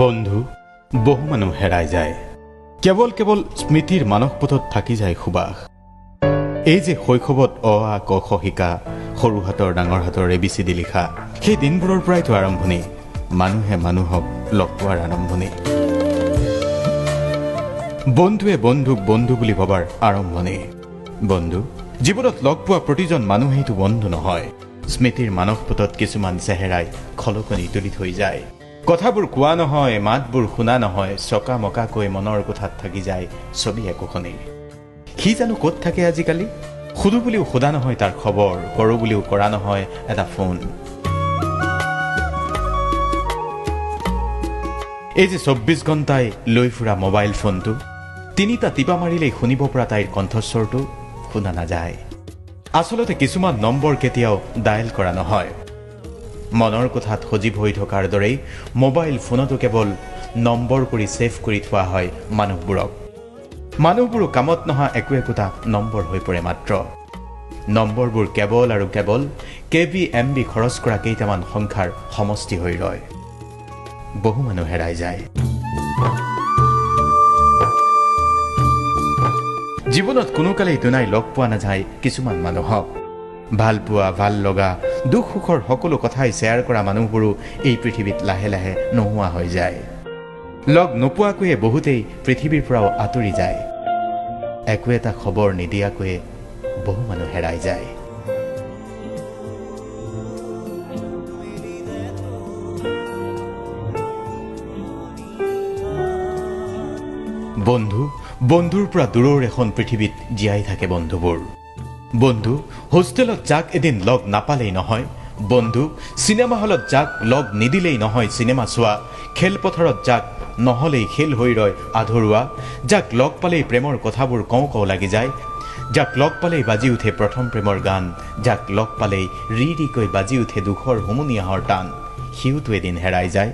বন্ধু বহু মানুহ হেৰাই যায়। কেৱল কেৱল স্মৃতিৰ মানসপথত থাকি যায় সুবাস। এই যে শৈশৱত অ আ ক খ শিকা, সৰু হাতৰ ডাঙৰ হাতৰ ABCD লিখা, সেই দিনবোৰৰ পৰাইতো আৰম্ভণি মানুহে মানুহক লগ পোৱাৰ আৰম্ভণি। বন্ধুৱে বন্ধুক বন্ধু বুলি ভবাৰ আৰম্ভণি। বন্ধু জীৱনত লগ পোৱা প্ৰতিজন মানুহেইতো বন্ধু নহয়। স্মৃতিৰ মানসপথত কিছুমান চেহেৰাই খলকনি তুলি থৈ যায়। কথাবোৰ কোৱা নহয়, মাতবোৰ শুনা নহয়, চকা মকাকৈ মনৰ কোঠাত থাকি যায় ছবি একোখনি। সি জানো ক'ত থাকে আজিকালি? সুধো বুলিও সোধা নহয় তাৰ খবৰ, কৰোঁ বুলিও কৰা নহয় এটা ফোন। এই যে 24 ঘণ্টাই লৈ ফুৰা মোবাইল ফোনটো, তিনিটা টিপা মাৰিলেই শুনিব পৰা তাইৰ কণ্ঠস্বৰটো শুনা নাযায়। আচলতে কিছুমান নম্বৰ কেতিয়াও ডায়েল কৰা নহয়। মনৰ কোঠাত সজীৱ হৈ থকাৰ দৰেই মোবাইল ফোনতো কেৱল নম্বৰ কৰি ছেভ কৰি থোৱা হয় মানুহবোৰক। মানুহবোৰো কামত নহা একো একোটা নম্বৰ হৈ পৰে মাত্ৰ। নম্বৰবোৰ কেৱল আৰু কেৱল KB MB খৰচ কৰা কেইটামান সংখ্যাৰ সমষ্টি হৈ ৰয়। বহু মানুহ হেৰাই যায়। জীৱনত কোনোকালেই দুনাই লগ পোৱা নাযায় কিছুমান মানুহক। ভাল পোৱা, ভাল লগা, দুখ সুখৰ সকলো কথাই শ্বেয়াৰ কৰা মানুহবোৰো এই পৃথিৱীত লাহে লাহে নোহোৱা হৈ যায়। লগ নোপোৱাকৈয়ে বহুতেই পৃথিৱীৰ পৰাও আঁতৰি যায়। একো এটা খবৰ নিদিয়াকৈয়ে বহু মানুহ হেৰাই যায়। বন্ধু বন্ধুৰ পৰা দূৰৰ এখন পৃথিৱীত জীয়াই থাকে বন্ধুবোৰ। বন্ধু হোষ্টেলত যাক এদিন লগ নাপালেই নহয়, বন্ধু চিনেমা হলত যাক লগ নিদিলেই নহয় চিনেমা চোৱা, খেলপথাৰত যাক নহ'লেই খেল হৈ ৰয় আধৰুৱা, যাক লগ পালেই প্ৰেমৰ কথাবোৰ কওঁ কওঁ লাগি যায়, যাক লগ পালেই বাজি উঠে প্ৰথম প্ৰেমৰ গান, যাক লগ পালেই ৰি ৰিকৈ বাজি উঠে দুখৰ হুমুনিয়াহৰ টান, সিওতো এদিন হেৰাই যায়।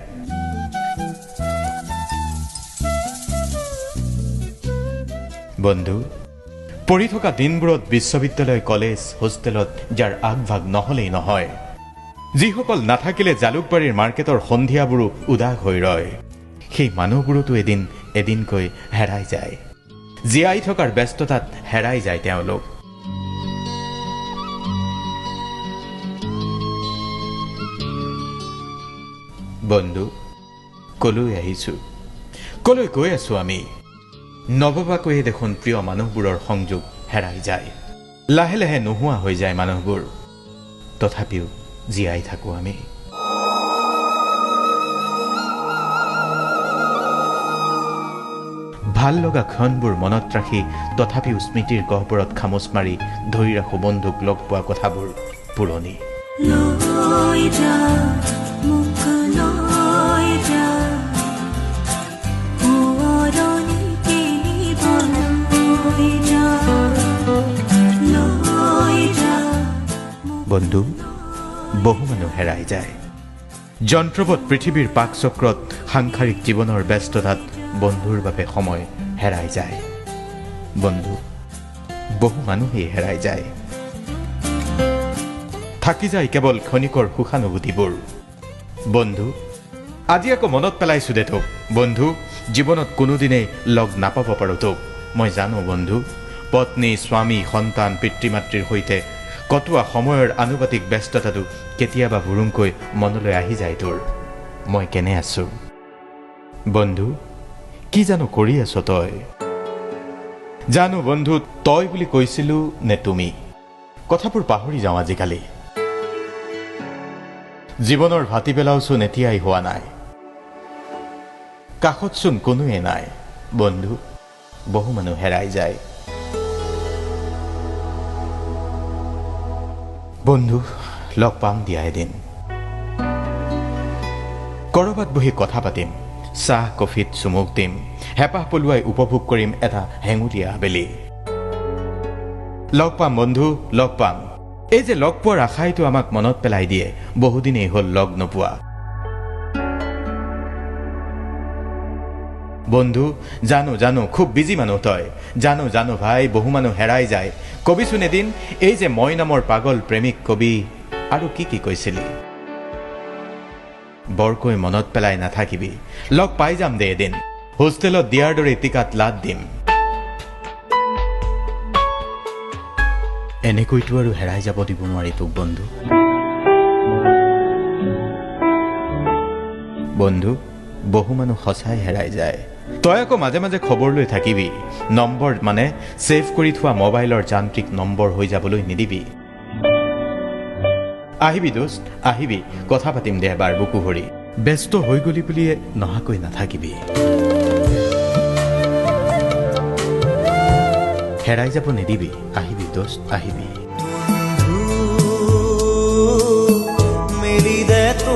বন্ধু পঢ়ি থকা দিনবোৰত বিশ্ববিদ্যালয়, কলেজ, হোষ্টেলত যাৰ আগভাগ নহ'লেই নহয়, যিসকল নাথাকিলে জালুকবাৰীৰ মাৰ্কেটৰ সন্ধিয়াবোৰো উদাস হৈ ৰয়, সেই মানুহবোৰোতো এদিন এদিনকৈ হেৰাই যায়। জীয়াই থকাৰ ব্যস্ততাত হেৰাই যায় তেওঁলোক। বন্ধু কলৈ আহিছো, কলৈ গৈ আছো আমি? নভবাকৈয়ে দেখোন প্ৰিয় মানুহবোৰৰ সংযোগ হেৰাই যায়। লাহে লাহে নোহোৱা হৈ যায় মানুহবোৰ, তথাপিও জীয়াই থাকোঁ আমি। ভাল লগা ক্ষণবোৰ মনত ৰাখি তথাপিও স্মৃতিৰ গহ্বৰত খামোচ মাৰি ধৰি ৰাখোঁ বন্ধুক লগ পোৱা কথাবোৰ পুৰণি। বন্ধু বহু মানুহ হেৰাই যায়। যন্ত্ৰবৎ পৃথিৱীৰ পাকচক্ৰত সাংসাৰিক জীৱনৰ ব্যস্ততাত বন্ধুৰ বাবে সময় হেৰাই যায়। বন্ধু বহু মানুহেই হেৰাই যায়। থাকি যায় কেৱল ক্ষণিকৰ সুখানুভূতিবোৰ। বন্ধু আজি আকৌ মনত পেলাইছো দে তোক। বন্ধু জীৱনত কোনোদিনেই লগ নাপাব পাৰোঁ তোক। মই জানো বন্ধু, পত্নী, স্বামী, সন্তান, পিতৃ মাতৃৰ সৈতে কটোৱা সময়ৰ আনুপাতিক ব্যস্ততাটো কেতিয়াবা ভুৰুংকৈ মনলৈ আহি যায় তোৰ। মই কেনে আছো বন্ধু, কি জানো কৰি আছ তই? জানো বন্ধু, তই বুলি কৈছিলো নে তুমি? কথাবোৰ পাহৰি যাওঁ আজিকালি। জীৱনৰ ভাটি পেলাওচোন এতিয়াই হোৱা নাই, কাষতচোন কোনোৱে নাই। বন্ধু বহু মানুহ হেৰাই যায়। বন্ধু লগ পাম দিয়া এদিন, কৰবাত বহি কথা পাতিম, চাহ কফিত চুমুক দিম, হেঁপাহ পলুৱাই উপভোগ কৰিম এটা হেঙুলীয়া আবেলি। লগ পাম বন্ধু, লগ পাম। এই যে লগ পোৱাৰ আশাইতো আমাক মনত পেলাই দিয়ে বহুদিনেই হ'ল লগ নোপোৱা। বন্ধু জানো জানো খুব বিজি মানুহ তই, জানো জানো ভাই বহু মানুহ হেৰাই যায়। কবিচোন এদিন এই যে মই নামৰ পাগল প্ৰেমিক কবি আৰু কি কি কৈছিলি? বৰকৈ মনত পেলাই নাথাকিবি লগ পাই যাম দে এদিন হোষ্টেলত দিয়াৰ দৰে টিকাত লাদ দিম এনেকৈতো আৰু হেৰাই যাব দিব নোৱাৰি তোক বন্ধু বন্ধু বহু মানুহ সঁচাই হেৰাই যায় তই আকৌ মাজে মাজে খবৰ লৈ থাকিবি নম্বৰ মানে ছেভ কৰি থোৱা মোবাইলৰ যান্ত্ৰিক নম্বৰ হৈ যাবলৈ নিদিবি আহিবি দোস্ত আহিবি কথা পাতিম দে এবাৰ বুকু ভৰি ব্যস্ত হৈ গলি বুলিয়ে নহাকৈ নাথাকিবি হেৰাই যাব নিদিবি আহিবি দোস্ত আহিবি मेरी दे तो